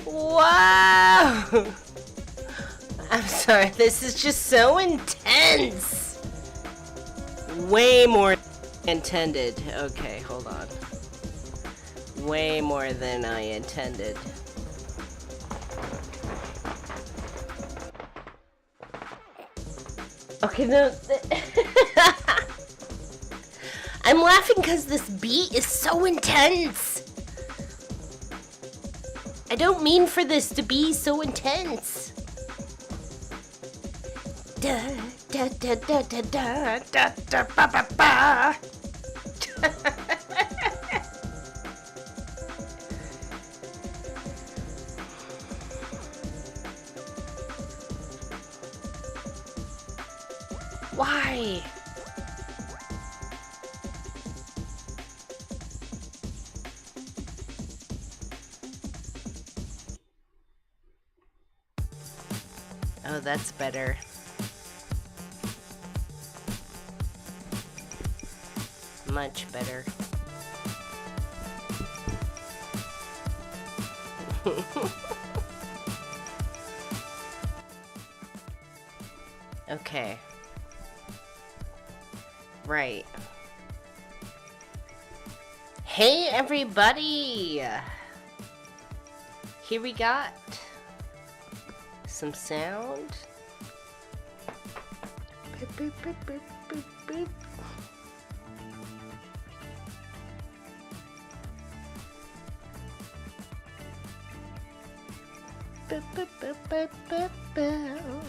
Wow! I'm sorry, this is just so intense! Way more intended. Okay, hold on. Way more than I intended. Okay, no. I'm laughing because this beat is so intense. I don't mean for this to be so intense. Da da da da da da da da ba ba ba. Why? Oh, that's better. Much better. Okay. Right. Hey everybody! Here we got some sound. Boop, boop, boop, boop, boop, boop. Boop, boop, boop, boop, boop, boop.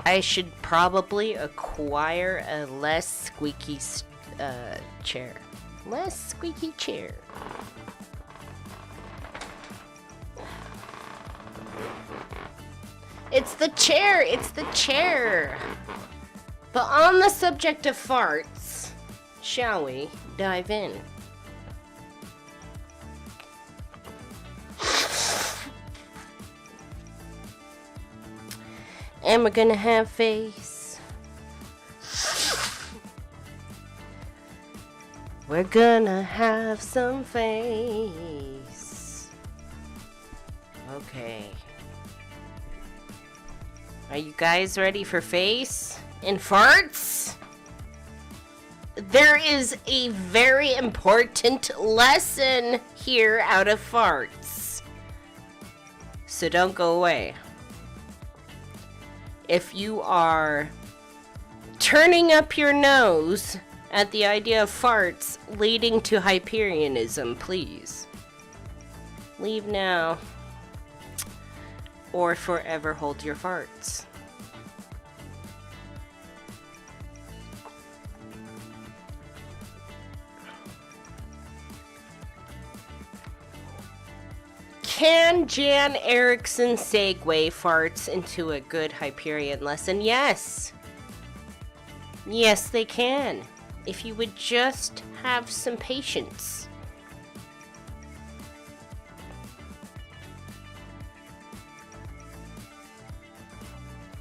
I should probably acquire a less squeaky chair. Less squeaky chair. It's the chair! It's the chair! But on the subject of farts, shall we dive in? And we're gonna have face. We're gonna have some face. Okay. Are you guys ready for face and farts? There is a very important lesson here out of farts. So don't go away. If you are turning up your nose at the idea of farts leading to Hyperianism, please leave now or forever hold your farts. Can Jan Erickson segue farts into a good Hyperion lesson? Yes. Yes, they can. If you would just have some patience.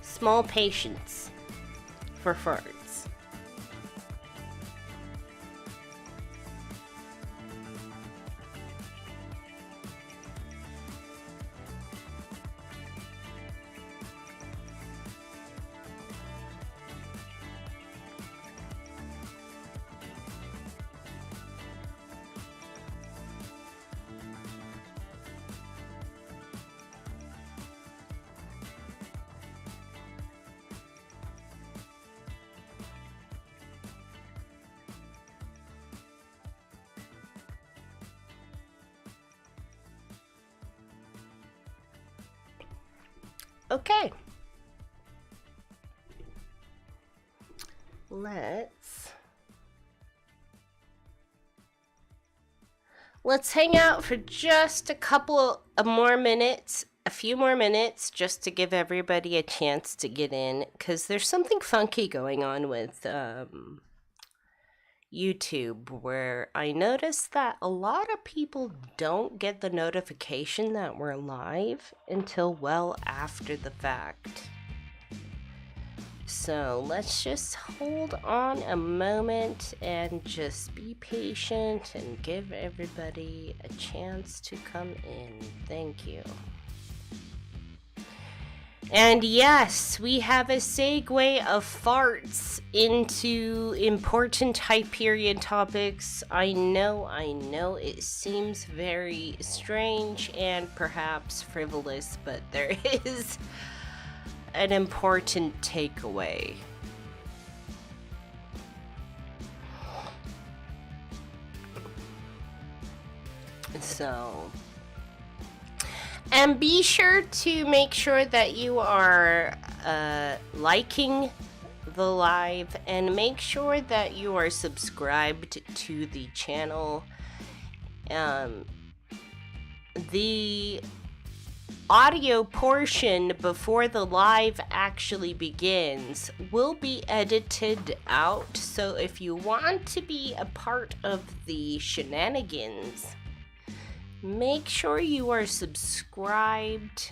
Small patience for farts. Okay. Let's hang out for just a few more minutes, just to give everybody a chance to get in, because there's something funky going on with YouTube, where I noticed that a lot of people don't get the notification that we're live until well after the fact. So let's just hold on a moment and just be patient and give everybody a chance to come in. Thank you. And yes, we have a segue of farts into important Hyperian topics. I know, it seems very strange and perhaps frivolous, but there is an important takeaway. So, and be sure to make sure that you are liking the live, and make sure that you are subscribed to the channel. The audio portion before the live actually begins will be edited out, so if you want to be a part of the shenanigans, make sure you are subscribed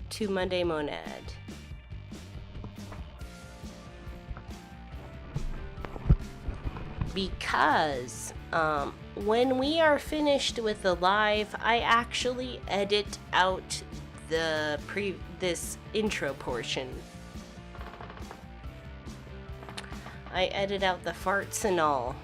to Monday Monad. Because when we are finished with the live, I actually edit out this intro portion. I edit out the farts and all.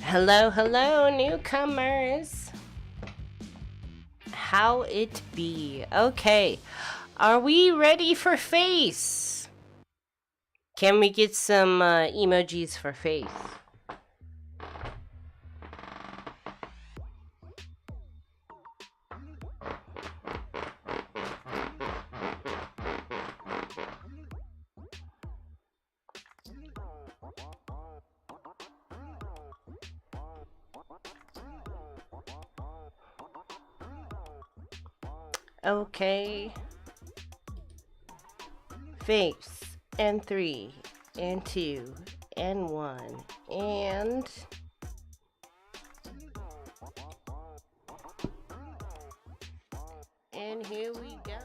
Hello, newcomers. How it be? Okay, are we ready for face? Can we get some emojis for face? Okay. Face. And 3. And 2. And 1. And... and here we go.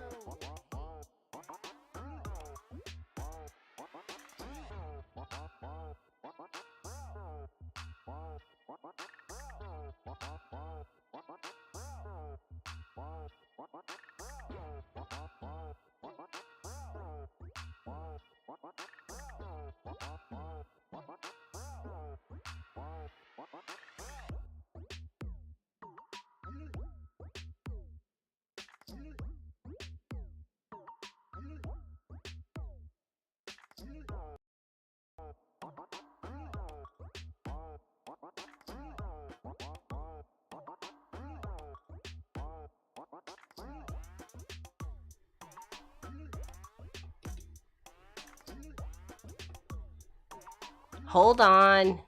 Hold on.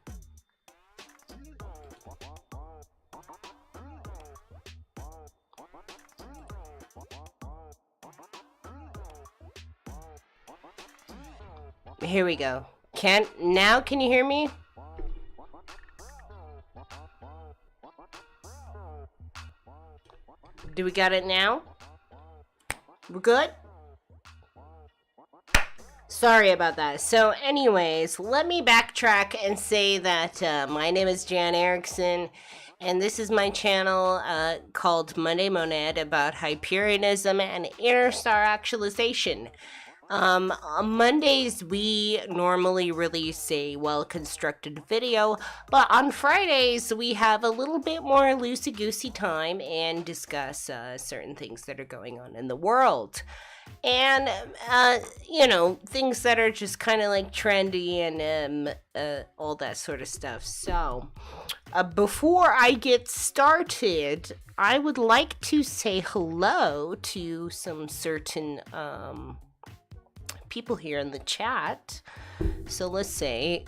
Here we go. Can you hear me? Do we got it now? We're good? Sorry about that. So anyways, let me backtrack and say that my name is Jan Erickson, and this is my channel called Monday Monad about Hyperianism and inner star actualization. On Mondays, we normally release a well-constructed video, but on Fridays, we have a little bit more loosey-goosey time and discuss certain things that are going on in the world. And, things that are just kind of like trendy and all that sort of stuff. So, before I get started, I would like to say hello to some certain people here in the chat. So let's see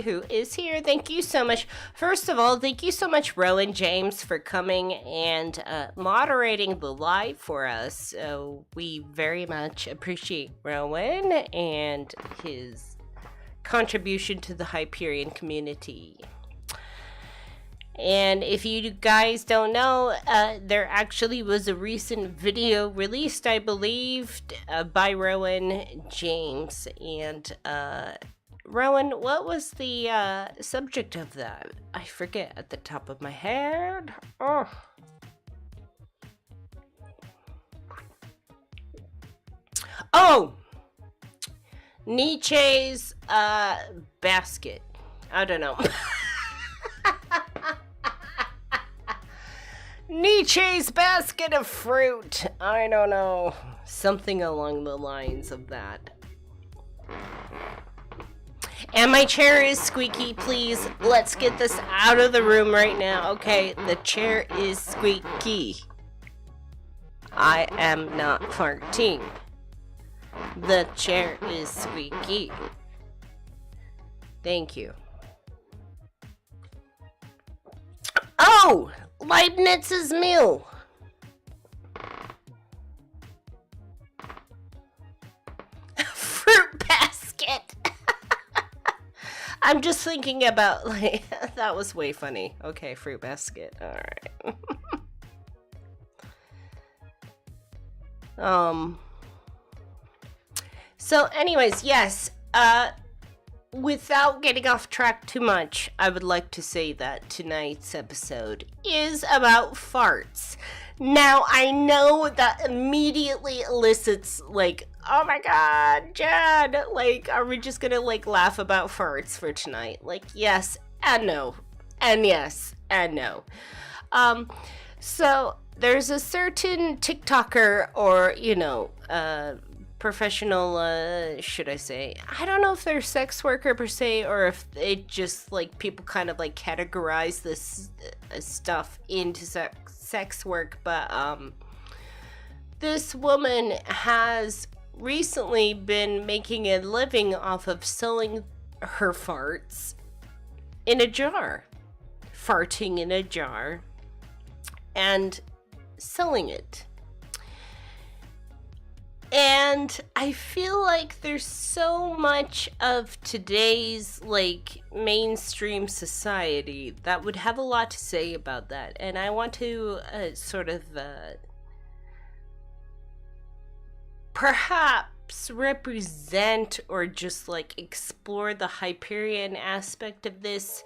who is here. Thank you so much. First of all, thank you so much, Rowan James, for coming and moderating the live for us. So we very much appreciate Rowan and his contribution to the Hyperian community. And if you guys don't know, there actually was a recent video released, I believe, by Rowan James. And, Rowan, what was the subject of that? I forget at the top of my head. Oh! Nietzsche's basket. I don't know. Nietzsche's basket of fruit. I don't know. Something along the lines of that. And my chair is squeaky. Please, let's get this out of the room right now. Okay, the chair is squeaky. I am not farting. The chair is squeaky. Thank you. Oh! Leibniz's meal. Fruit basket. I'm just thinking about, like, that was way funny. Okay, fruit basket. All right. So anyways, yes, without getting off track too much, I would like to say that tonight's episode is about farts. Now, I know that immediately elicits, like, oh my god, Jen, like, are we just gonna, like, laugh about farts for tonight? Like, yes and no, and yes and no. So, there's a certain TikToker or, professional, should I say, I don't know if they're sex worker per se, or if it just, like, people kind of, like, categorize this stuff into sex work, but, this woman has recently been making a living off of selling her farts in a jar. Farting in a jar and selling it. And I feel like there's so much of today's, like, mainstream society that would have a lot to say about that. And I want to sort of perhaps represent or just, like, explore the Hyperian aspect of this.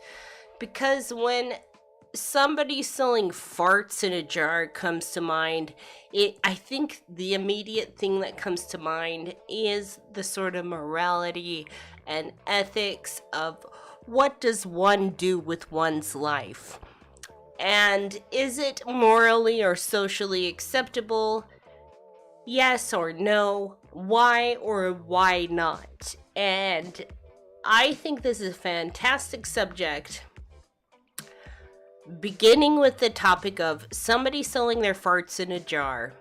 Because when somebody selling farts in a jar comes to mind, I think the immediate thing that comes to mind is the sort of morality and ethics of what does one do with one's life? And is it morally or socially acceptable? Yes or no? Why or why not? And I think this is a fantastic subject, beginning with the topic of somebody selling their farts in a jar,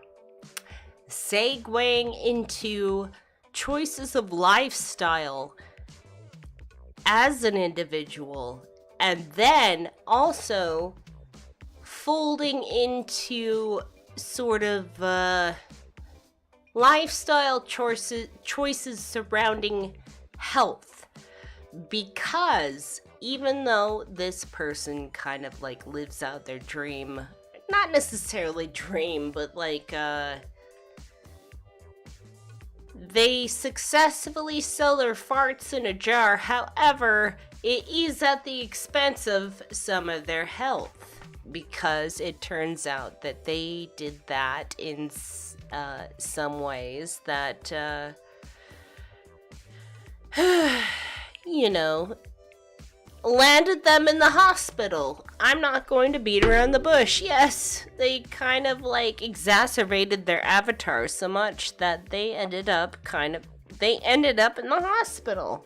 segueing into choices of lifestyle, as an individual, and then also folding into sort of lifestyle choices surrounding health. Because even though this person kind of like lives out their dream, not necessarily dream, but like they successfully sell their farts in a jar. However, it is at the expense of some of their health, because it turns out that they did that in some ways that you know, landed them in the hospital. I'm not going to beat around the bush. Yes, they kind of like exacerbated their avatar so much that they ended up in the hospital.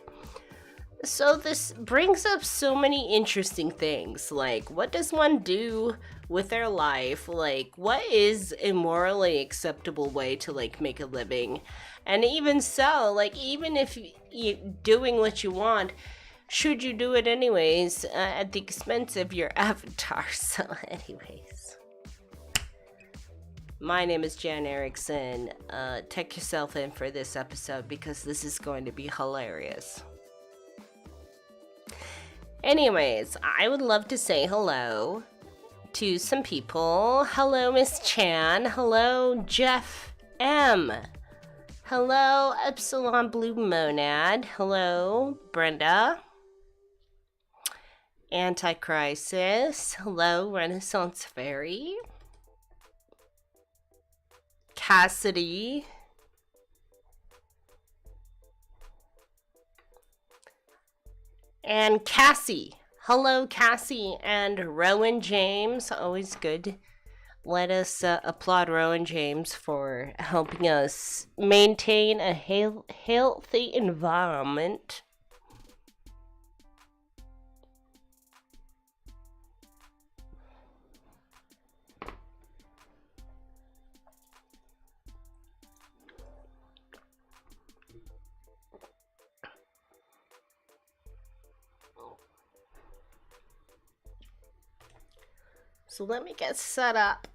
So this brings up so many interesting things. Like, what does one do with their life? Like, what is a morally acceptable way to like make a living? And even so, like, even if you're doing what you want, should you do it anyways at the expense of your avatar? So anyways, my name is Jan Erickson. Take yourself in for this episode because this is going to be hilarious. Anyways, I would love to say hello to some people. Hello, Miss Chan. Hello, Jeff M. Hello, Epsilon Blue Monad. Hello, Brenda. Anticrisis. Hello, Renaissance Fairy. Cassidy. And Cassie. Hello, Cassie and Rowan James. Always good. Let us applaud Rowan James for helping us maintain a healthy environment. So let me get set up.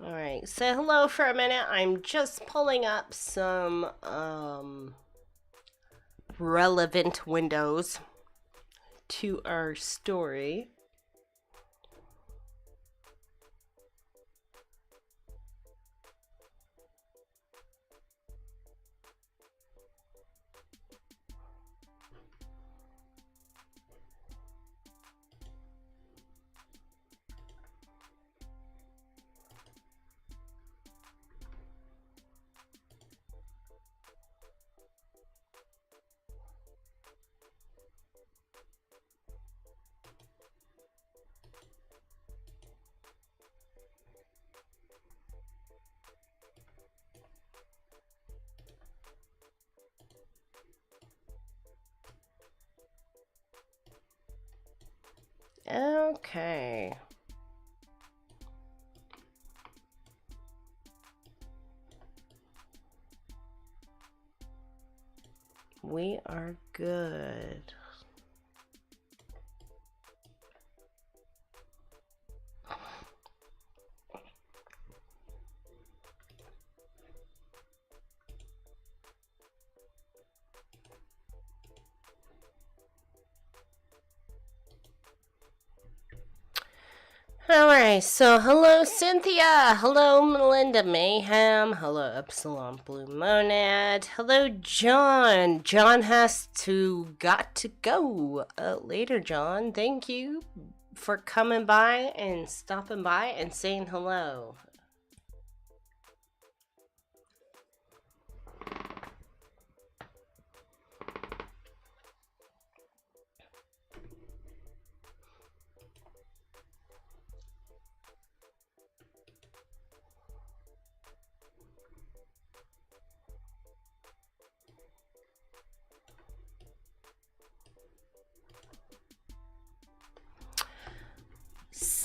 Alright, say hello for a minute. I'm just pulling up some relevant windows to our story. Okay. We are good. Alright, so hello Cynthia, hello Melinda Mayhem, hello Epsilon Blue Monad, hello John. John has got to go later, John. Thank you for coming by and stopping by and saying hello.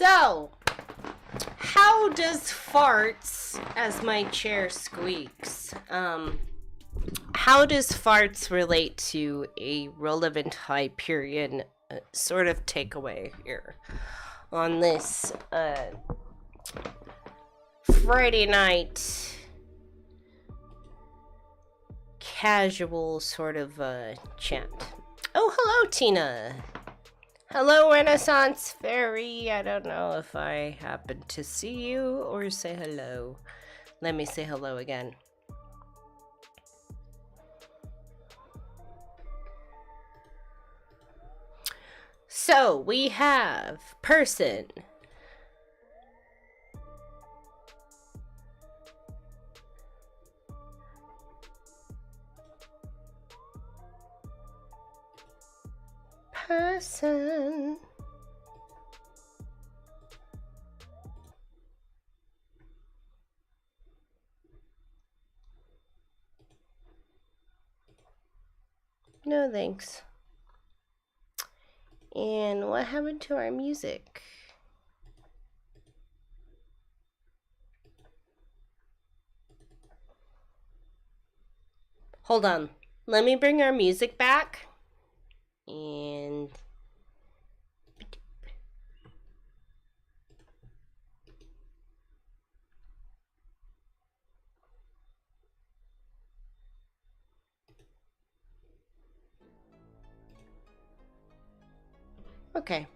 So, how does farts, as my chair squeaks, how does farts relate to a relevant Hyperian sort of takeaway here on this Friday night casual sort of chat? Oh, hello, Tina. Hello, Renaissance Fairy. I don't know if I happen to see you or say hello. Let me say hello again. So, we have person. Person. No thanks. And what happened to our music? Hold on. Let me bring our music back. And okay.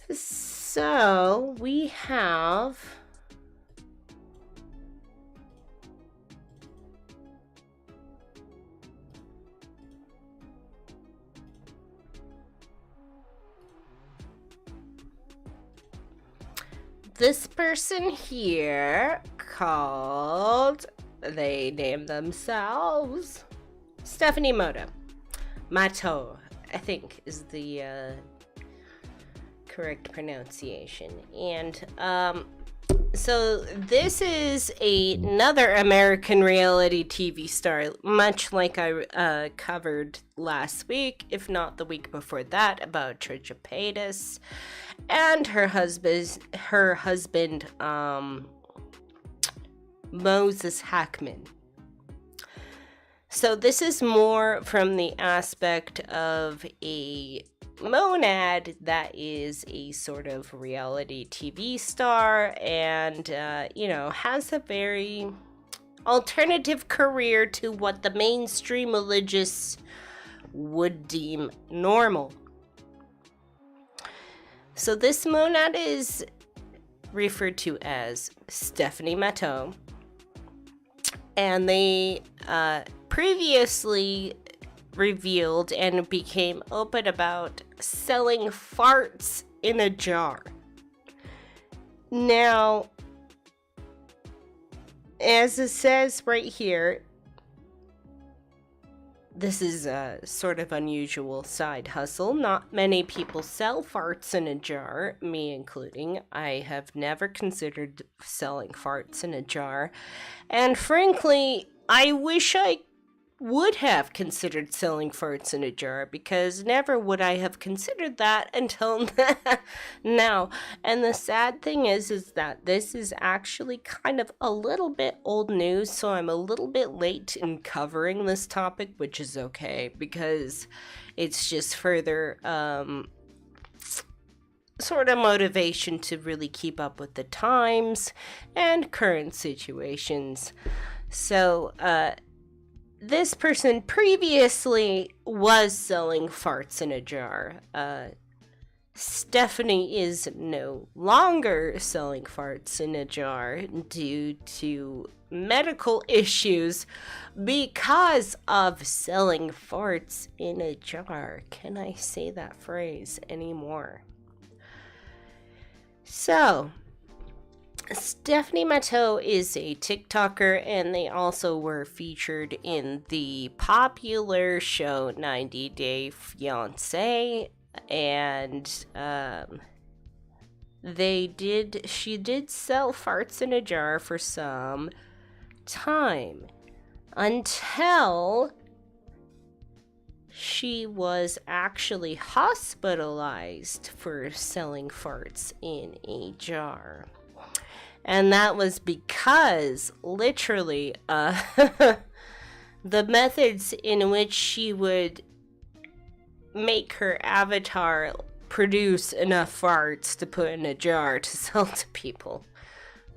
So we have this person here called, they named themselves Stephanie Matto, I think is the correct pronunciation. And so this is another American reality TV star, much like I covered last week, if not the week before that, about Trisha Paytas and her husband Moses Hackman. So this is more from the aspect of a monad that is a sort of reality TV star and, has a very alternative career to what the mainstream religious would deem normal. So this monad is referred to as Stephanie Matto, and they previously revealed and became open about selling farts in a jar. Now, as it says right here, this is a sort of unusual side hustle. Not many people sell farts in a jar, me including. I have never considered selling farts in a jar. And frankly, I wish I would have considered selling farts in a jar, because never would I have considered that until now. And the sad thing is that this is actually kind of a little bit old news, so I'm a little bit late in covering this topic, which is okay, because it's just further sort of motivation to really keep up with the times and current situations. So, this person previously was selling farts in a jar. Stephanie is no longer selling farts in a jar due to medical issues because of selling farts in a jar. Can I say that phrase anymore? So, Stephanie Matto is a TikToker, and they also were featured in the popular show 90 Day Fiancé, and she did sell farts in a jar for some time, until she was actually hospitalized for selling farts in a jar. And that was because, literally, the methods in which she would make her avatar produce enough farts to put in a jar to sell to people,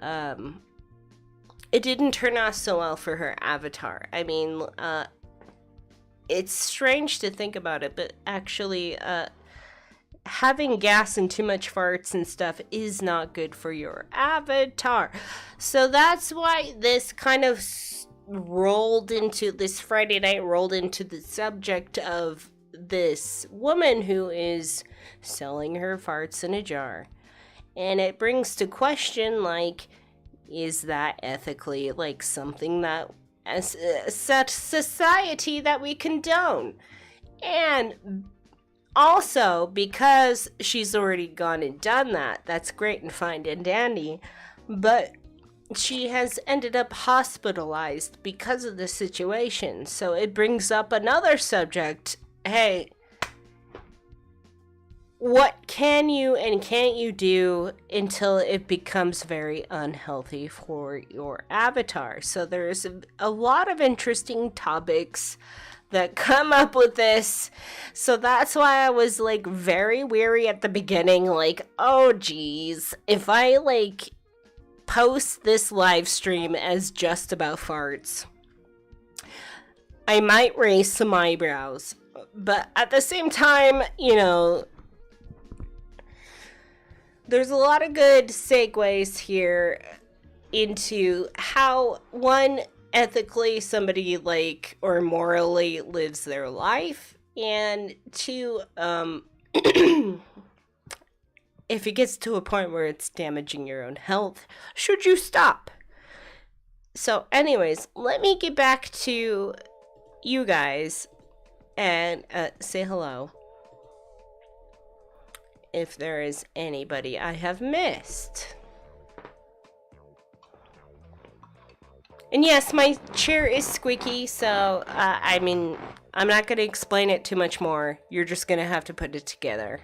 it didn't turn out so well for her avatar. I mean, it's strange to think about it, but actually, having gas and too much farts and stuff is not good for your avatar. So that's why this kind of this Friday night rolled into the subject of this woman who is selling her farts in a jar. And it brings to question, like, is that ethically, like, something that as a society that we condone? And also, because she's already gone and done that, that's great and fine and dandy, but she has ended up hospitalized because of the situation. So it brings up another subject. Hey, what can you and can't you do until it becomes very unhealthy for your avatar? So there's a lot of interesting topics that come up with this. So that's why I was, like, very weary at the beginning, like, oh geez, if I, like, post this live stream as just about farts, I might raise some eyebrows. But at the same time, you know, there's a lot of good segues here into how, one, ethically somebody, like, or morally lives their life, and two, if it gets to a point where it's damaging your own health, should you stop? So anyways, let me get back to you guys and say hello if there is anybody I have missed. And yes, my chair is squeaky, so, I mean, I'm not going to explain it too much more. You're just going to have to put it together.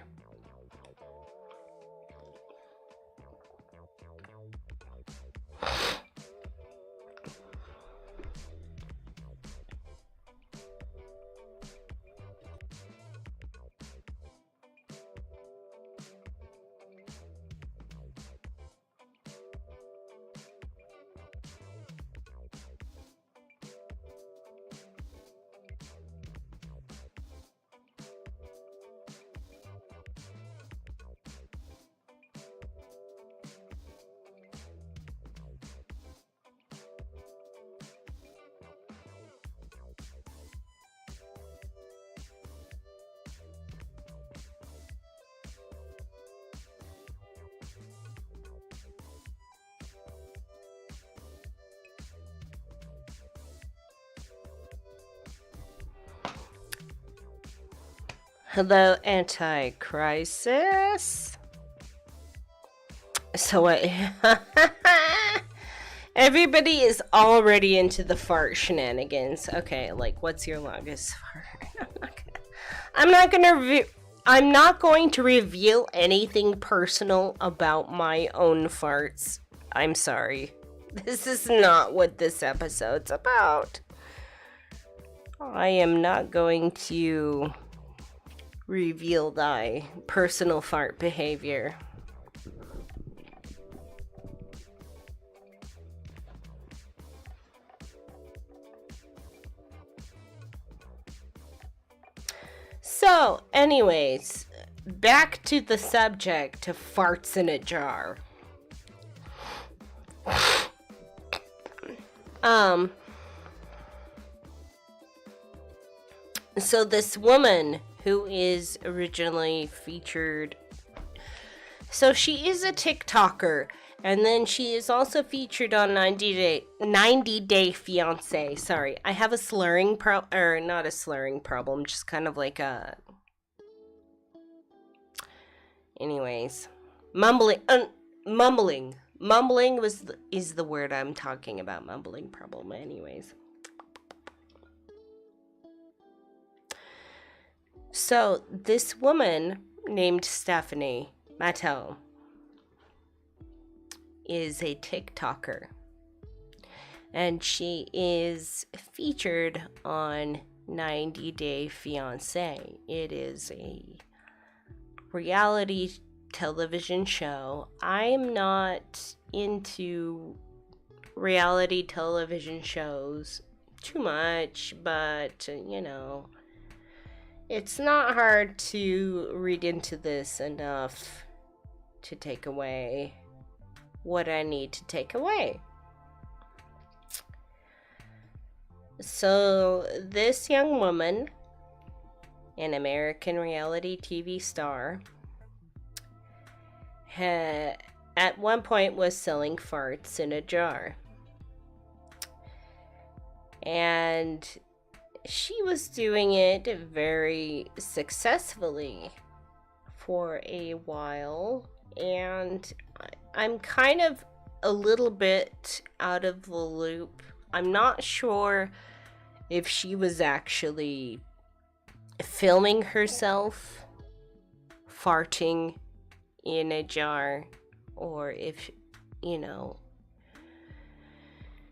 Hello, Anti-Crisis. So what? Everybody is already into the fart shenanigans. Okay, like, what's your longest fart? I'm not going to reveal anything personal about my own farts. I'm sorry. This is not what this episode's about. I am not going to reveal thy personal fart behavior. So, anyways, back to the subject of farts in a jar. So this woman who is originally featured So she is a TikToker, and then she is also featured on 90 Day Fiance. Sorry, I have a slurring not a slurring problem, just kind of like a... Anyways, mumbling is the word I'm talking about. Mumbling problem. Anyways, so this woman named Stephanie Matto is a TikToker, and she is featured on 90 Day Fiance. It is a reality television show. I'm not into reality television shows too much, but it's not hard to read into this enough to take away what I need to take away. So this young woman, an American reality TV star, at one point was selling farts in a jar. And she was doing it very successfully for a while. And I'm kind of a little bit out of the loop. I'm not sure if she was actually filming herself farting in a jar, or if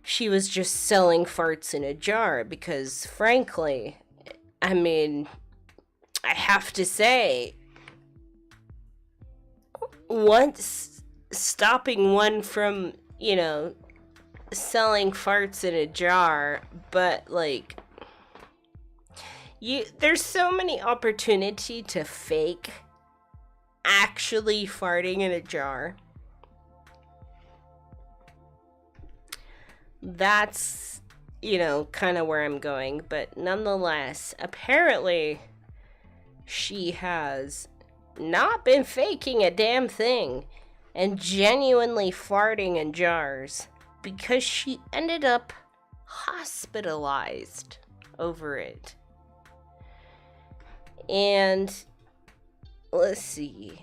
she was just selling farts in a jar, because frankly, I have to say, once stopping one from selling farts in a jar, but there's so many opportunity to fake actually farting in a jar. That's kind of where I'm going, but nonetheless, apparently she has not been faking a damn thing and genuinely farting in jars, because she ended up hospitalized over it. And let's see.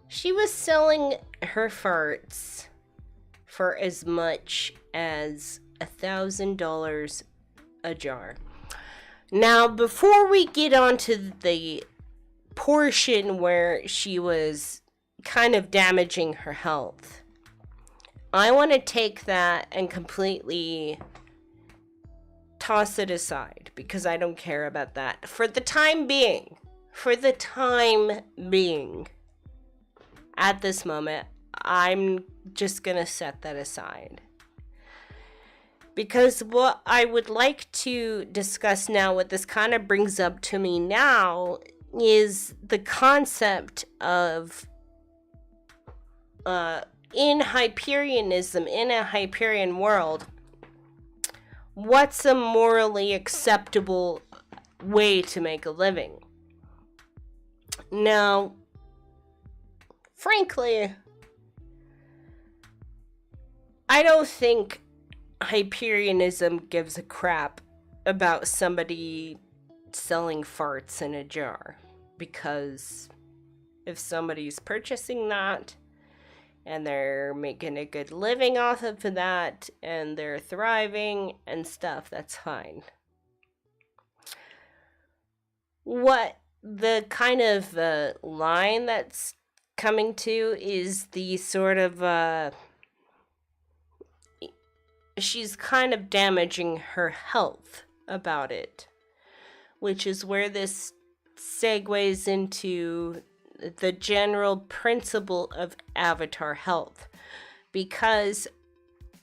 She was selling her farts for as much as $1,000 a jar. Now, before we get on to the portion where she was kind of damaging her health, I want to take that and completely toss it aside, because I don't care about that for the time being. At this moment, I'm just gonna set that aside, because what I would like to discuss now, what this kind of brings up to me now, is the concept of in Hyperianism, in a Hyperian world, what's a morally acceptable way to make a living? Now, frankly, I don't think Hyperianism gives a crap about somebody selling farts in a jar, because if somebody's purchasing that and they're making a good living off of that and they're thriving and stuff, that's fine. What the kind of line that's coming to is the sort of she's kind of damaging her health about it, which is where this segues into the general principle of avatar health. Because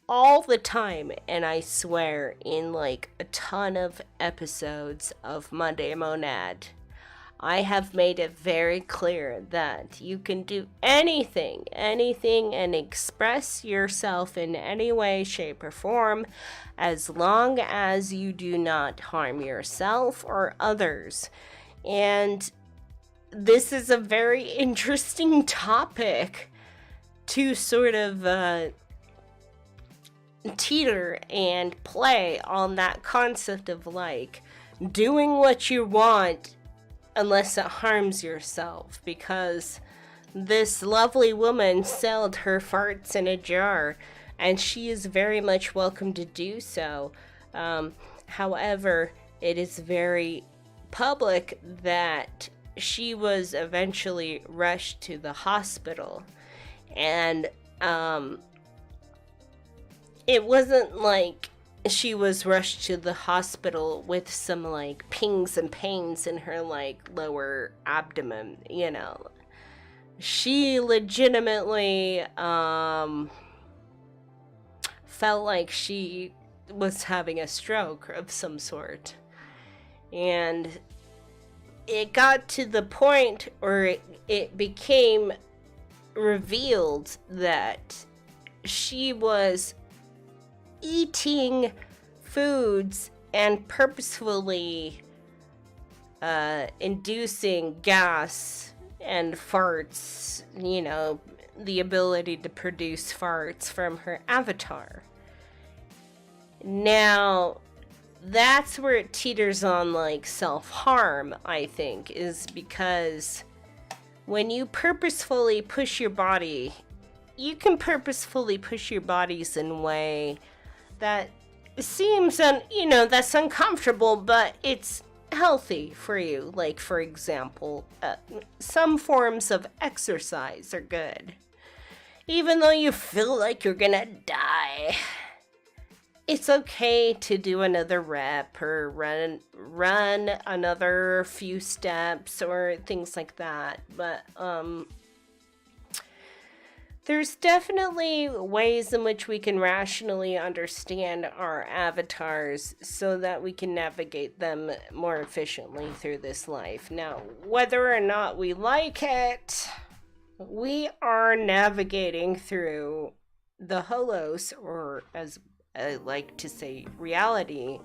all the time, and I swear in a ton of episodes of Monday Monad, I have made it very clear that you can do anything, and express yourself in any way, shape, or form, as long as you do not harm yourself or others. And this is a very interesting topic to sort of teeter and play on that concept of like doing what you want unless it harms yourself, because this lovely woman sold her farts in a jar, and she is very much welcome to do so. However, it is very public that she was eventually rushed to the hospital, and it wasn't like she was rushed to the hospital with some like pings and pains in her like lower abdomen, you know. She legitimately felt like she was having a stroke of some sort. And it got to the point where it became revealed that she was eating foods and purposefully inducing gas and farts, you know, the ability to produce farts from her avatar. Now, that's where it teeters on like self-harm, I think, is because when you purposefully push your body, you can purposefully push your bodies in a way that seems, that's uncomfortable, but it's healthy for you. Like, for example, some forms of exercise are good. Even though you feel like you're gonna die, it's okay to do another rep or run another few steps or things like that. But there's definitely ways in which we can rationally understand our avatars so that we can navigate them more efficiently through this life. Now, whether or not we like it, we are navigating through the holos, or as I like to say, reality,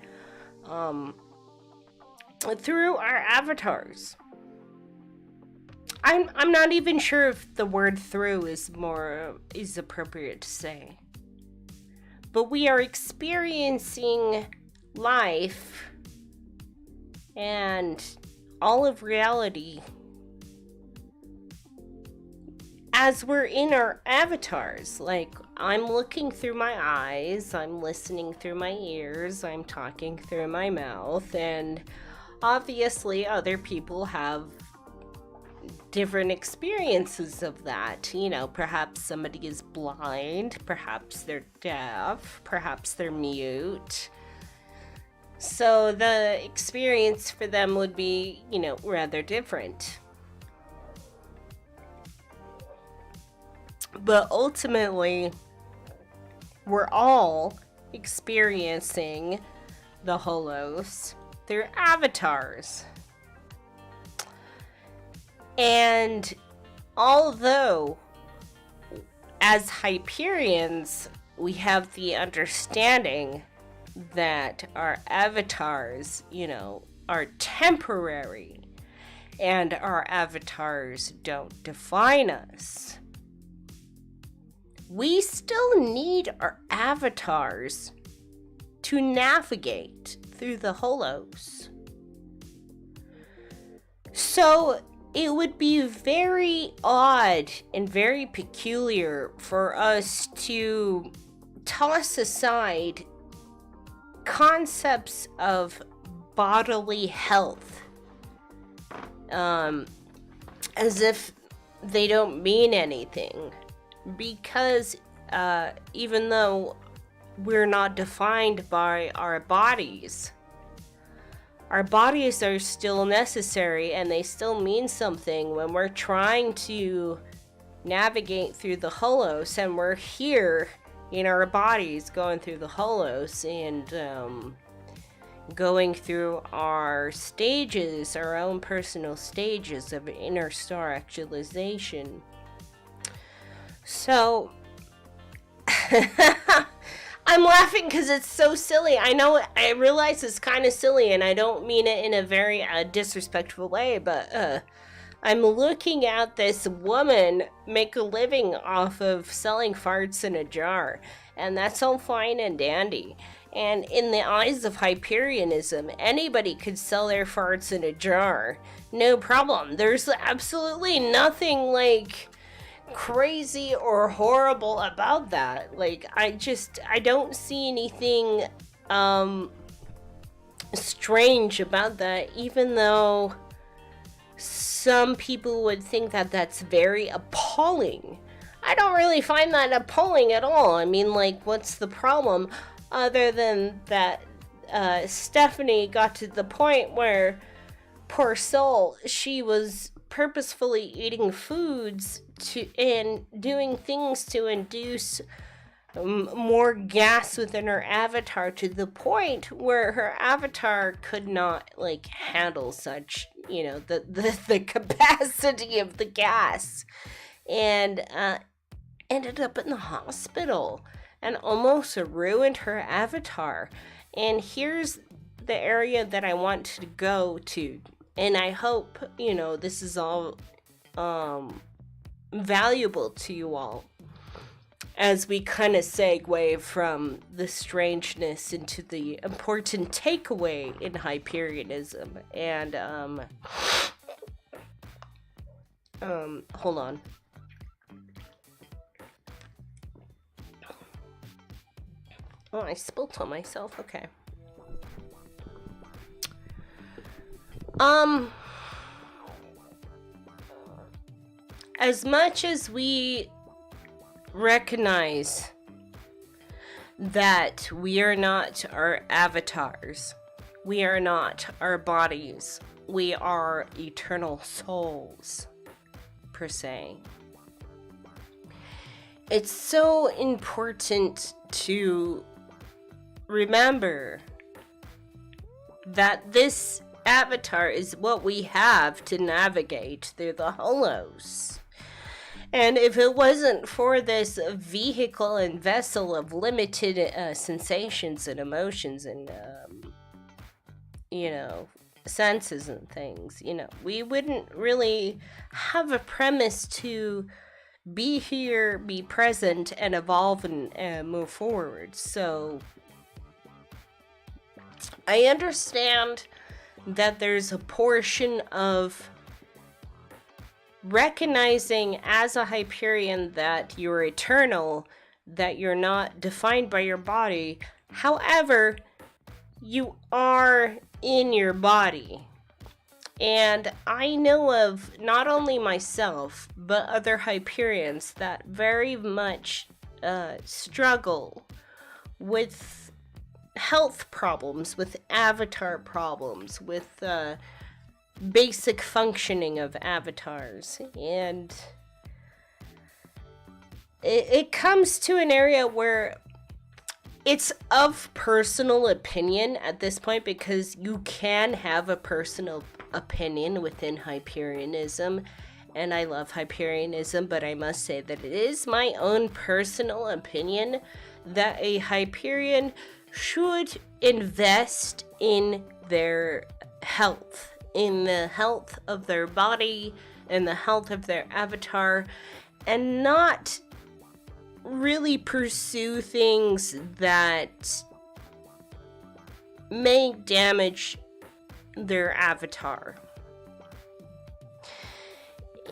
through our avatars. I'm not even sure if the word through is appropriate to say. But we are experiencing life and all of reality as we're in our avatars. Like, I'm looking through my eyes, I'm listening through my ears, I'm talking through my mouth, and obviously other people have different experiences of that. You know, perhaps somebody is blind, perhaps they're deaf, perhaps they're mute. So the experience for them would be, rather different. But ultimately, we're all experiencing the holos through avatars. And although, as Hyperians, we have the understanding that our avatars, are temporary, and our avatars don't define us, we still need our avatars to navigate through the holos. So it would be very odd and very peculiar for us to toss aside concepts of bodily health as if they don't mean anything. Because even though we're not defined by our bodies are still necessary, and they still mean something when we're trying to navigate through the holos, and we're here in our bodies going through the holos and going through our stages, our own personal stages of inner star actualization. So I'm laughing because it's so silly. I realize it's kind of silly, and I don't mean it in a very disrespectful way, but I'm looking at this woman make a living off of selling farts in a jar, and that's all fine and dandy. And in the eyes of Hyperianism, anybody could sell their farts in a jar. No problem. There's absolutely nothing, like, crazy or horrible about that. Like, I don't see anything strange about that, even though some people would think that that's very appalling. I don't really find that appalling at all. I mean, like, what's the problem other than that Stephanie got to the point where, poor soul, she was purposefully eating foods and doing things to induce more gas within her avatar, to the point where her avatar could not, like, handle such, the capacity of the gas, and ended up in the hospital and almost ruined her avatar. And here's the area that I want to go to, and I hope, this is all valuable to you all as we kind of segue from the strangeness into the important takeaway in Hyperianism. And hold on. Oh, I spilt on myself. Okay. As much as we recognize that we are not our avatars, we are not our bodies, we are eternal souls, per se, it's so important to remember that this avatar is what we have to navigate through the hollows. And if it wasn't for this vehicle and vessel of limited sensations and emotions and, senses and things, we wouldn't really have a premise to be here, be present, and evolve and move forward. So I understand that there's a portion of recognizing as a Hyperion that you're eternal, that you're not defined by your body. However, you are in your body. And I know of not only myself, but other Hyperions that very much struggle with health problems, with avatar problems, with basic functioning of avatars. And it comes to an area where it's of personal opinion at this point, because you can have a personal opinion within Hyperianism, and I love Hyperianism, but I must say that it is my own personal opinion that a Hyperion should invest in their health, in the health of their body, in the health of their avatar, and not really pursue things that may damage their avatar.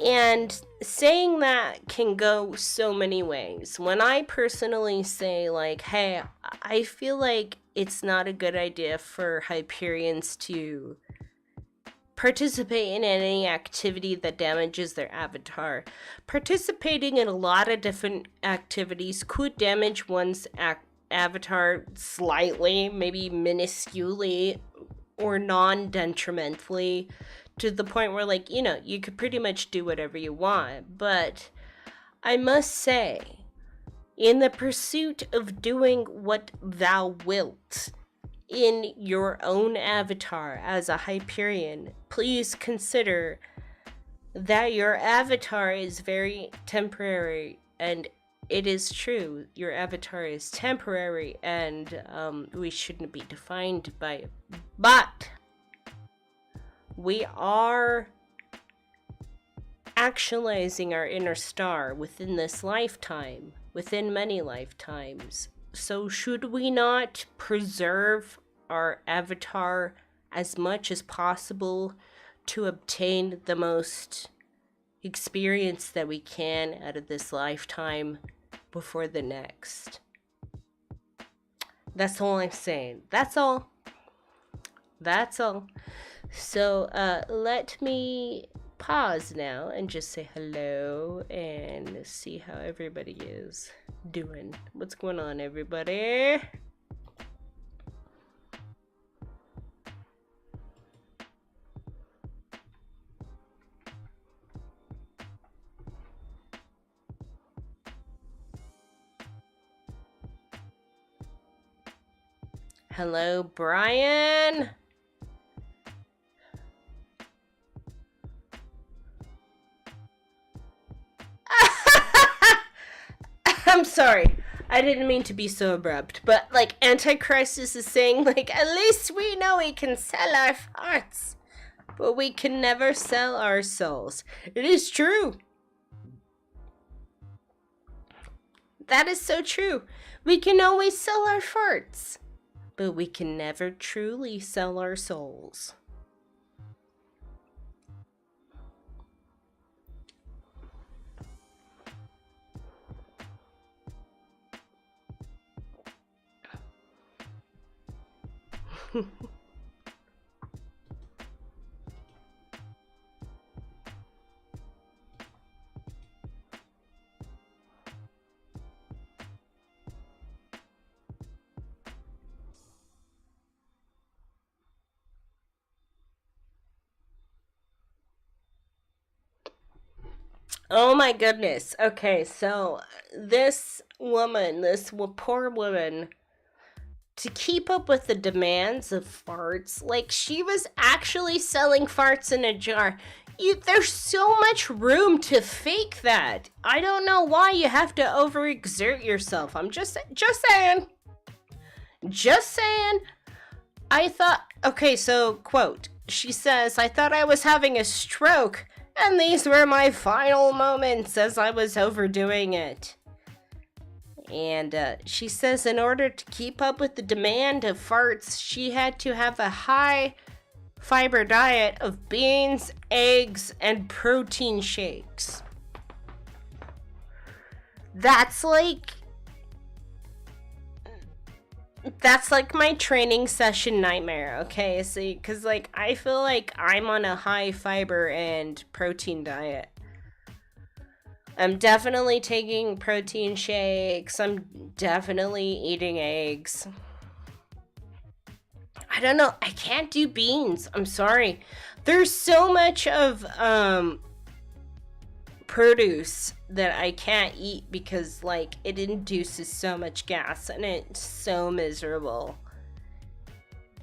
And saying that can go so many ways. When I personally say, like, hey, I feel like it's not a good idea for Hyperions to participate in any activity that damages their avatar. Participating in a lot of different activities could damage one's avatar slightly, maybe minusculely, or non-detrimentally, to the point where, like, you could pretty much do whatever you want. But I must say, in the pursuit of doing what thou wilt in your own avatar as a Hyperion, please consider that your avatar is very temporary and it is true. Your avatar is temporary, and we shouldn't be defined by it. But we are actualizing our inner star within this lifetime, within many lifetimes. So should we not preserve our avatar as much as possible to obtain the most experience that we can out of this lifetime before the next? That's all I'm saying. That's all. So let me pause now and just say hello and see how everybody is doing. What's going on, everybody? Hello, Brian. I'm sorry. I didn't mean to be so abrupt, but like Antichrist is saying, like, at least we know we can sell our hearts, but we can never sell our souls. It is true. That is so true. We can always sell our farts, but we can never truly sell our souls. Oh my goodness. Okay, so this woman, this poor woman, to keep up with the demands of farts, like she was actually selling farts in a jar. There's so much room to fake that. I don't know why you have to overexert yourself. I'm just saying. Just saying. I thought, okay, so quote, she says, "I thought I was having a stroke, and these were my final moments as I was overdoing it." And she says in order to keep up with the demand of farts, she had to have a high fiber diet of beans, eggs, and protein shakes. That's like my training session nightmare, okay? See, because like I feel like I'm on a high fiber and protein diet. I'm definitely taking protein shakes. I'm definitely eating eggs. I don't know. I can't do beans. I'm sorry. There's so much of produce that I can't eat because like it induces so much gas and it's so miserable.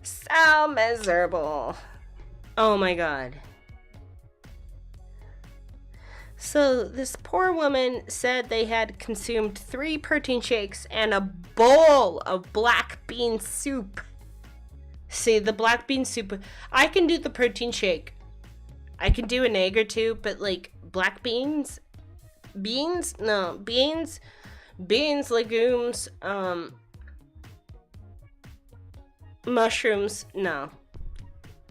So miserable. Oh my god. So this poor woman said they had consumed 3 protein shakes and a bowl of black bean soup. See, the black bean soup, I can do the protein shake. I can do an egg or two, but like black beans? Beans? No, beans, legumes, mushrooms, no.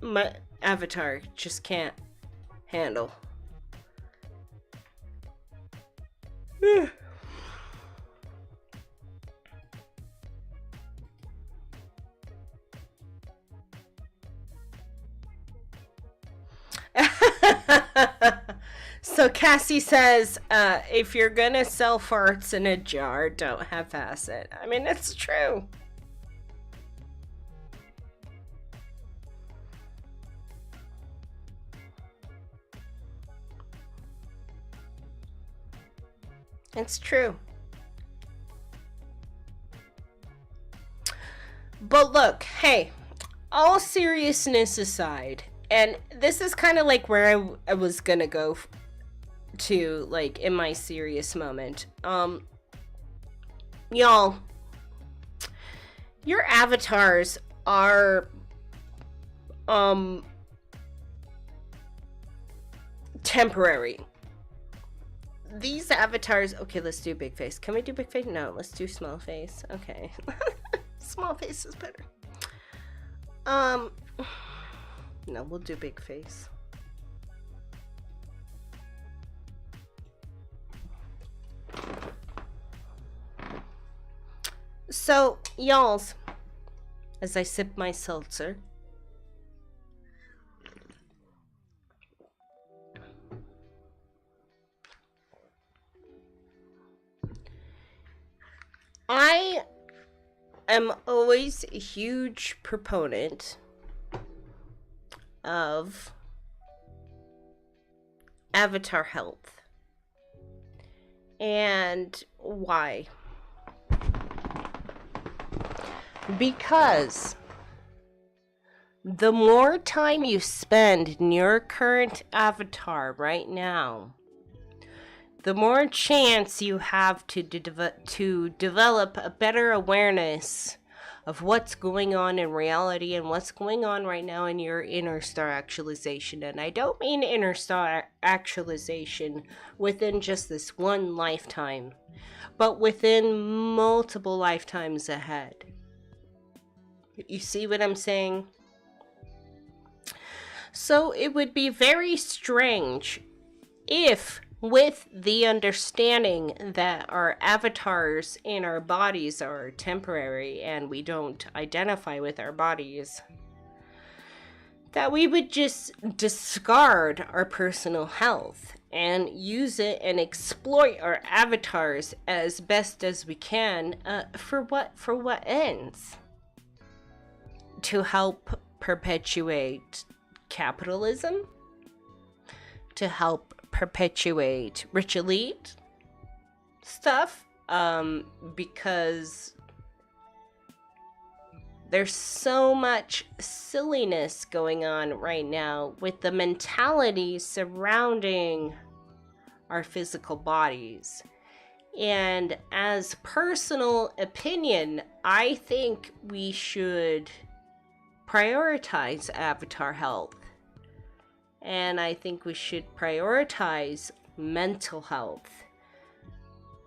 My avatar just can't handle. So Cassie says, if you're gonna sell farts in a jar, don't half-ass it. I mean, it's true. It's true. But look, hey, all seriousness aside, and this is kind of like where I was gonna go to, like, in my serious moment. y'all, your avatars are temporary. These avatars, okay, let's do big face. Can we do big face? No, let's do small face. Okay. Small face is better. No, we'll do big face. So, y'alls, as I sip my seltzer, I am always a huge proponent of avatar health. And why? Because the more time you spend in your current avatar right now, the more chance you have to develop a better awareness of what's going on in reality and what's going on right now in your inner star actualization. And I don't mean inner star actualization within just this one lifetime, but within multiple lifetimes ahead. You see what I'm saying? So it would be very strange if, with the understanding that our avatars in our bodies are temporary and we don't identify with our bodies, that we would just discard our personal health and use it and exploit our avatars as best as we can. For what ends? To help perpetuate capitalism? To help perpetuate rich elite stuff? Because there's so much silliness going on right now with the mentality surrounding our physical bodies. And as personal opinion, I think we should prioritize avatar health. And I think we should prioritize mental health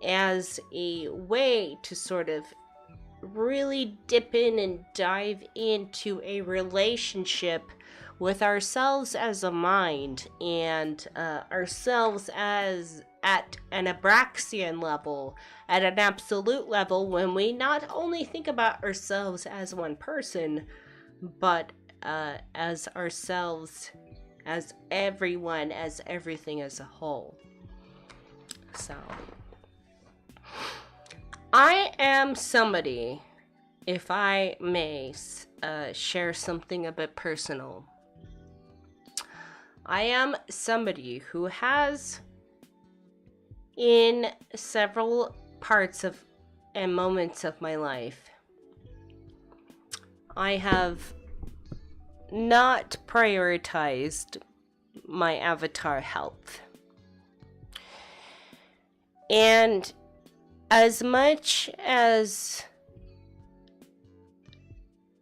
as a way to sort of really dip in and dive into a relationship with ourselves as a mind and ourselves as at an Abraxian level, at an absolute level, when we not only think about ourselves as one person, but as ourselves, as everyone, as everything as a whole. So, I am somebody, if I may share something a bit personal, I am somebody who has, in several parts of and moments of my life, I have not prioritized my avatar health. And as much as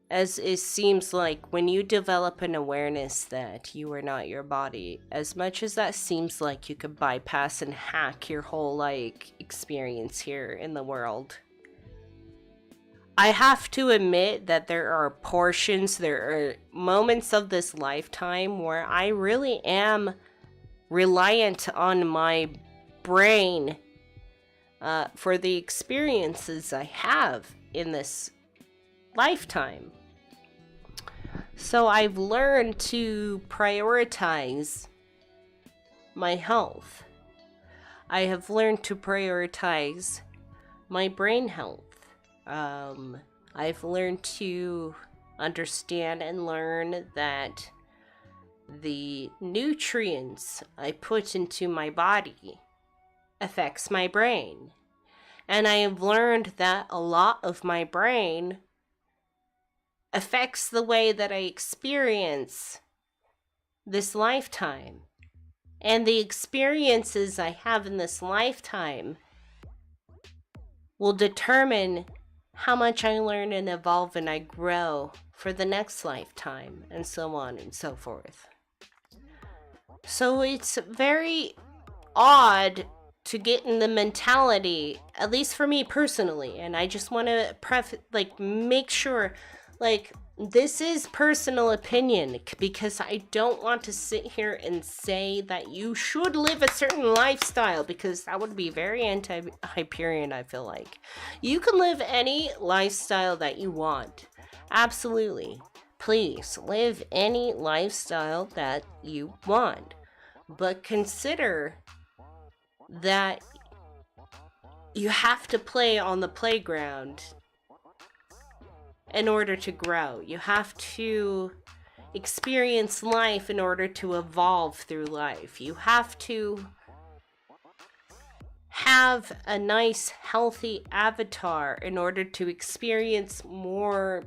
it seems like when you develop an awareness that you are not your body, as much as that seems like you could bypass and hack your whole experience here in the world, I have to admit that there are moments of this lifetime where I really am reliant on my brain for the experiences I have in this lifetime. So I've learned to prioritize my health. I have learned to prioritize my brain health. I've learned to understand and learn that the nutrients I put into my body affects my brain. And I have learned that a lot of my brain affects the way that I experience this lifetime. And the experiences I have in this lifetime will determine how much I learn and evolve and I grow for the next lifetime, and so on and so forth. So it's very odd to get in the mentality, at least for me personally, and I just want to make sure, this is personal opinion, because I don't want to sit here and say that you should live a certain lifestyle, because that would be very anti-Hyperian, I feel like. You can live any lifestyle that you want. Absolutely. Please, live any lifestyle that you want. But consider that you have to play on the playground in order to grow. You have to experience life in order to evolve through life. You have to have a nice, healthy avatar in order to experience more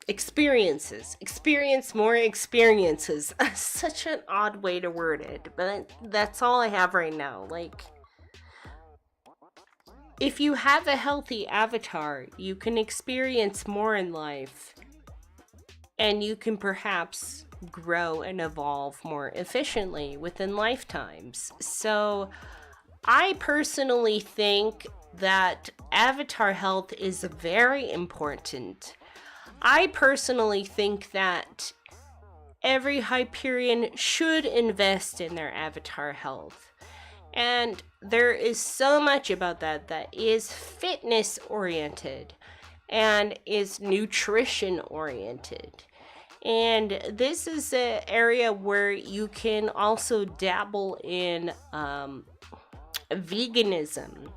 experience more experiences. Such an odd way to word it, but that's all I have right now. If you have a healthy avatar, you can experience more in life, and you can perhaps grow and evolve more efficiently within lifetimes. So I personally think that avatar health is very important. I personally think that every Hyperian should invest in their avatar health. And there is so much about that is fitness oriented and is nutrition oriented. And this is an area where you can also dabble in veganism.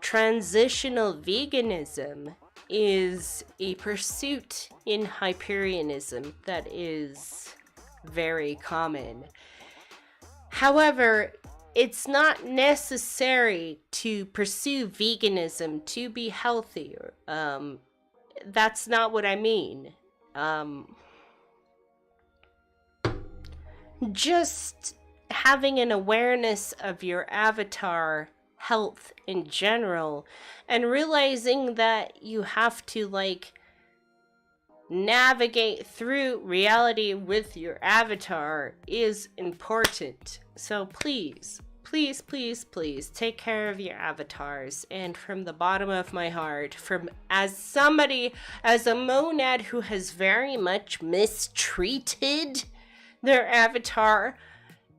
Transitional veganism is a pursuit in Hyperianism that is very common. However, it's not necessary to pursue veganism to be healthier. That's not what I mean. Just having an awareness of your avatar health in general, and realizing that you have to navigate through reality with your avatar is important. So please take care of your avatars. And from the bottom of my heart, as a monad who has very much mistreated their avatar,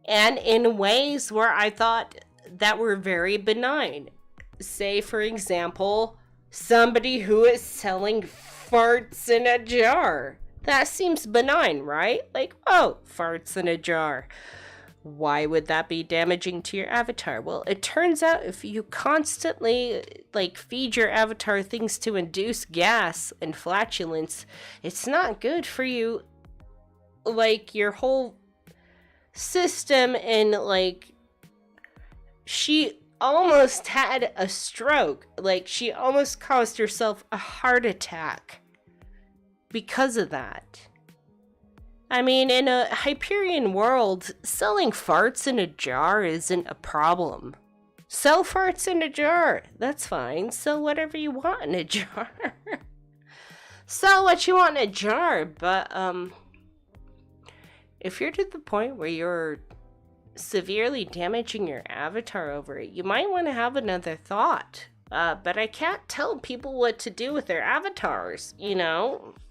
and in ways where I thought that were very benign. Say, for example, somebody who is selling farts in a jar. That seems benign, right? Farts in a jar. Why would that be damaging to your avatar? Well, it turns out if you constantly feed your avatar things to induce gas and flatulence, it's not good for you. Your whole system, and she almost had a stroke. She almost caused herself a heart attack because of that. I mean, in a Hyperian world, selling farts in a jar isn't a problem. Sell farts in a jar. That's fine. Sell whatever you want in a jar. Sell what you want in a jar, but if you're to the point where you're severely damaging your avatar over it, you might want to have another thought. But I can't tell people what to do with their avatars,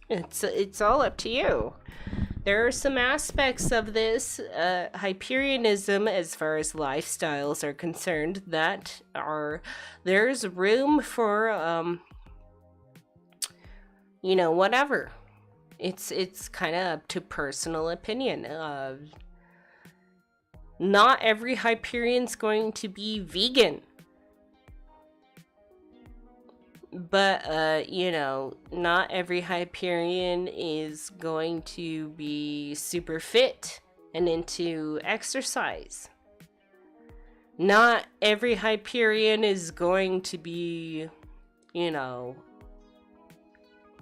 It's all up to you. There are some aspects of this Hyperianism, as far as lifestyles are concerned, there's room for whatever. It's kind of up to personal opinion. Not every Hyperian's going to be vegan. But, not every Hyperian is going to be super fit and into exercise. Not every Hyperian is going to be,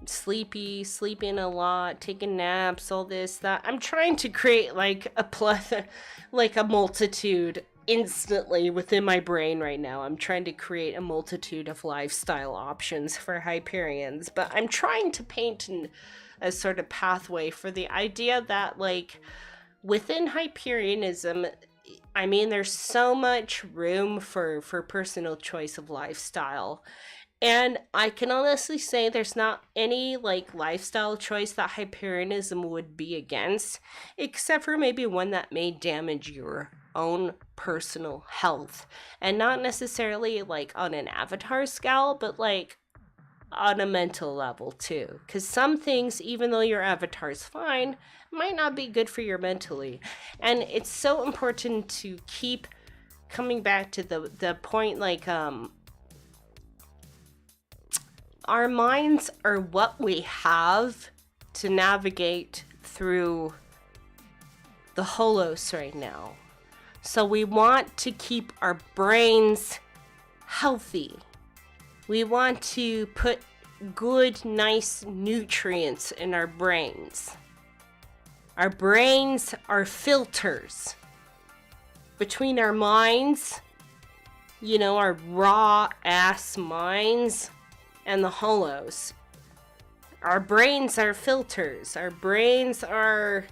sleeping a lot, taking naps, all this, that. I'm trying to create a multitude instantly within my brain right now. I'm trying to create a multitude of lifestyle options for Hyperians, but I'm trying to paint a sort of pathway for the idea that, like, within Hyperianism, I mean, there's so much room for personal choice of lifestyle. And I can honestly say there's not any, like, lifestyle choice that Hyperianism would be against, except for maybe one that may damage your own personal health. And not necessarily, like, on an avatar scale, but, like, on a mental level, too. Because some things, even though your avatar's fine, might not be good for your mentally. And it's so important to keep coming back to the point, like, our minds are what we have to navigate through the holos right now. So we want to keep our brains healthy. We want to put good, nice nutrients in our brains. Our brains are filters between our minds, you know, our raw ass minds, and the holos. Our brains are filters. Our brains are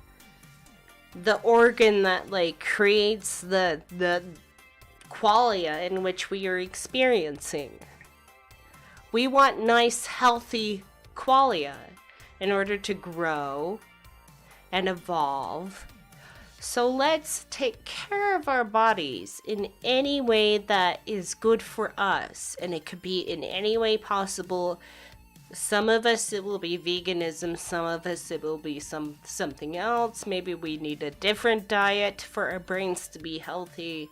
the organ that, like, creates the qualia in which we are experiencing. We want nice, healthy qualia in order to grow and evolve. So let's take care of our bodies in any way that is good for us. And it could be in any way possible. Some of us, it will be veganism. Some of us, it will be something else. Maybe we need a different diet for our brains to be healthy.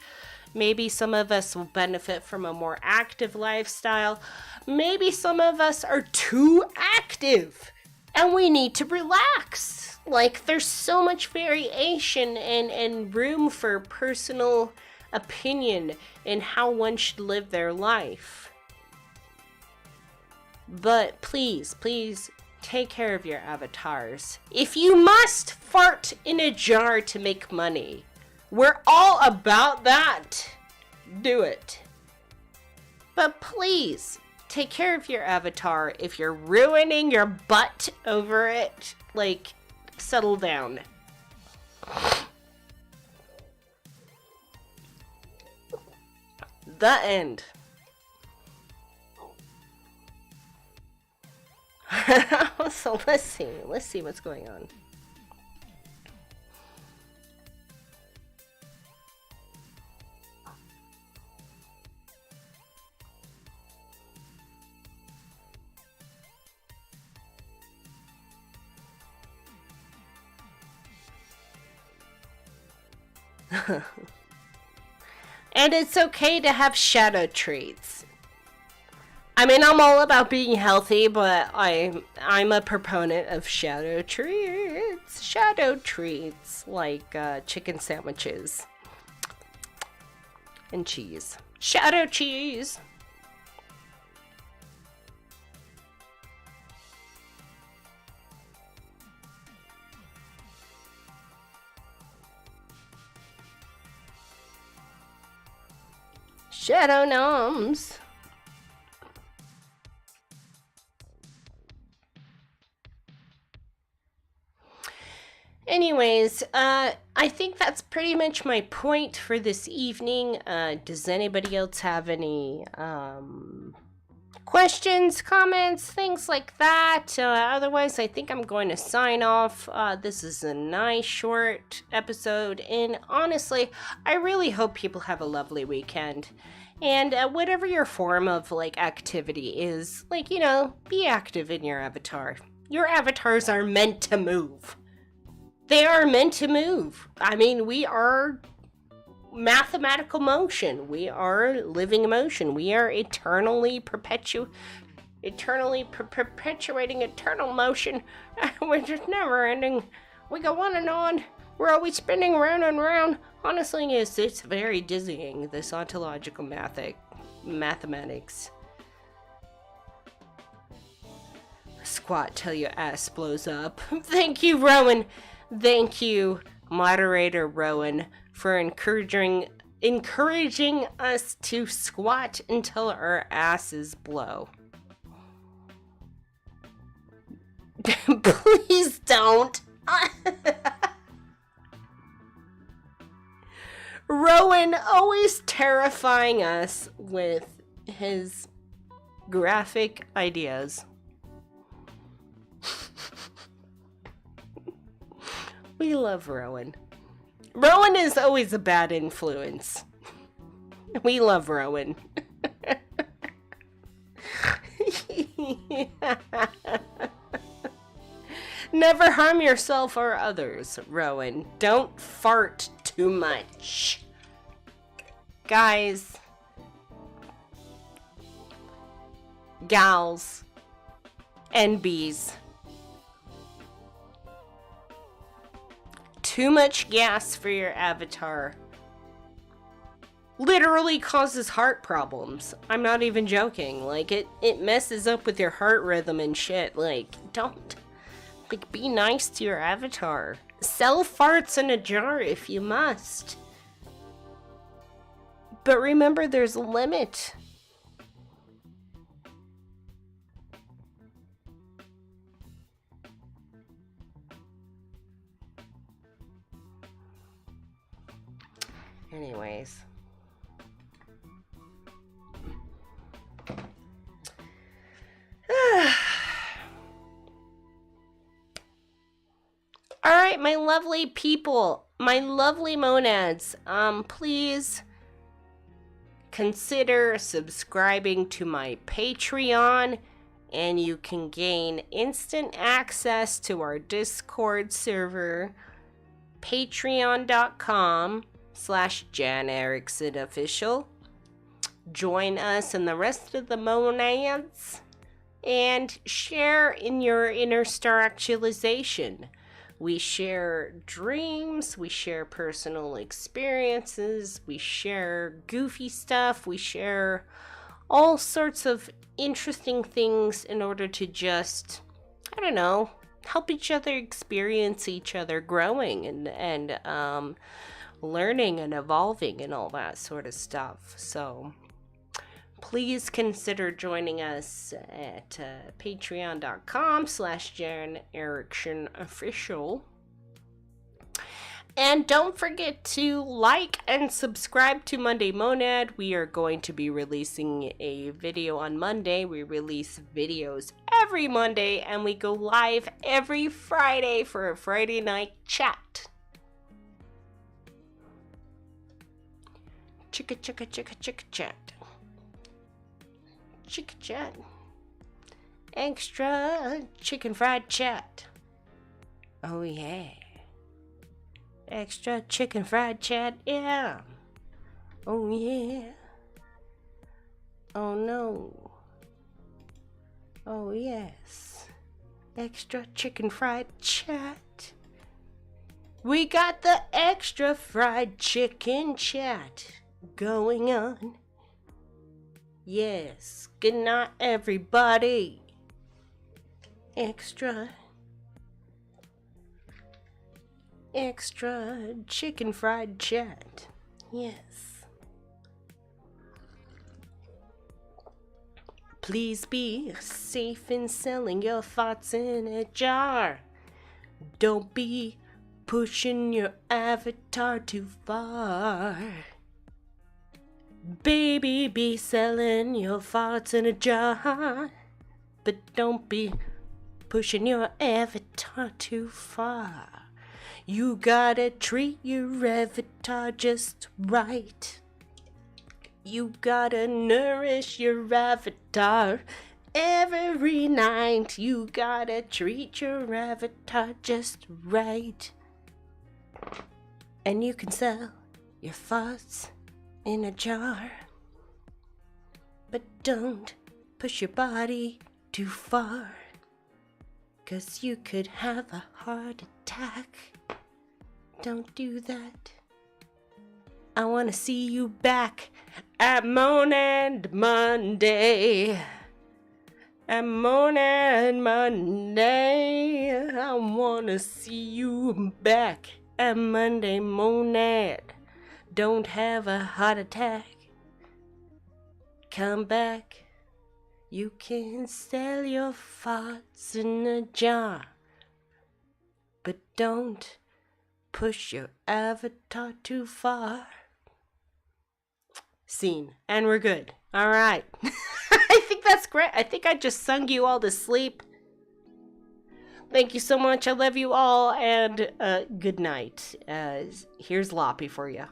Maybe some of us will benefit from a more active lifestyle. Maybe some of us are too active and we need to relax. Like, there's so much variation and room for personal opinion in how one should live their life. But please take care of your avatars. If you must fart in a jar to make money, we're all about that. Do it. But please take care of your avatar. If you're ruining your butt over it, like, settle down. The end. So let's see what's going on. And it's okay to have shadow traits. I mean, I'm all about being healthy, but I'm a proponent of shadow treats. Shadow treats, like chicken sandwiches and cheese. Shadow cheese. Shadow gnomes. Anyways, I think that's pretty much my point for this evening. Does anybody else have any questions, comments, things like that? Otherwise, I think I'm going to sign off. This is a nice short episode, and honestly, I really hope people have a lovely weekend. And whatever your form of, like, activity is, like, you know, be active in your avatar. Your avatars are meant to move. They are meant to move. I mean, we are mathematical motion. We are living emotion. We are eternally perpetuating eternal motion. We're just never ending. We go on and on. We're always spinning round and round. Honestly, it's very dizzying, this ontological mathematics. Squat till your ass blows up. Thank you, Rowan. Thank you, moderator Rowan, for encouraging encouraging us to squat until our asses blow. Please don't. Rowan always terrifying us with his graphic ideas. We love Rowan. Rowan is always a bad influence. We love Rowan. Never harm yourself or others, Rowan. Don't fart too much. Guys, gals, and bees. Too much gas for your avatar literally causes heart problems. I'm not even joking. Like, it messes up with your heart rhythm and shit. Like, don't. Like, be nice to your avatar. Sell farts in a jar if you must. But remember, there's a limit. Anyways. Alright, my lovely people, my lovely monads, please consider subscribing to my Patreon, and you can gain instant access to our Discord server, patreon.com/JanEricksonOfficial. Join us and the rest of the monads, and share in your inner star actualization. We share dreams, we share personal experiences, we share goofy stuff, we share all sorts of interesting things in order to just, I don't know, help each other experience each other growing and learning and evolving and all that sort of stuff. So please consider joining us at patreon.com/JanEricksonOfficial. And don't forget to like and subscribe to Monday Monad. We are going to be releasing a video on Monday. We release videos every Monday, and we go live every Friday for a Friday night chat. Chicka chicka chicka chicka chat. Chicken chat. Extra chicken fried chat. Oh yeah. Extra chicken fried chat, yeah. Oh yeah. Oh no. Oh yes. Extra chicken fried chat. We got the extra fried chicken chat going on. Yes, good night, everybody. Extra chicken fried chat. Yes. Please be safe in selling your thoughts in a jar. Don't be pushing your avatar too far. Baby, be selling your farts in a jar, but don't be pushing your avatar too far. You gotta treat your avatar just right. You gotta nourish your avatar every night. You gotta treat your avatar just right. And you can sell your farts in a jar, but don't push your body too far, 'cause you could have a heart attack. Don't do that. I wanna see you back at Monad Monday. At Monad Monday. I wanna see you back at Monday Monad. don't have a heart attack. Come back. You can sell your farts in a jar, but don't push your avatar too far. Scene. And we're good. All right. I think that's great. I think I just sung you all to sleep. Thank you so much. I love you all, and good night. Here's Loppy for you.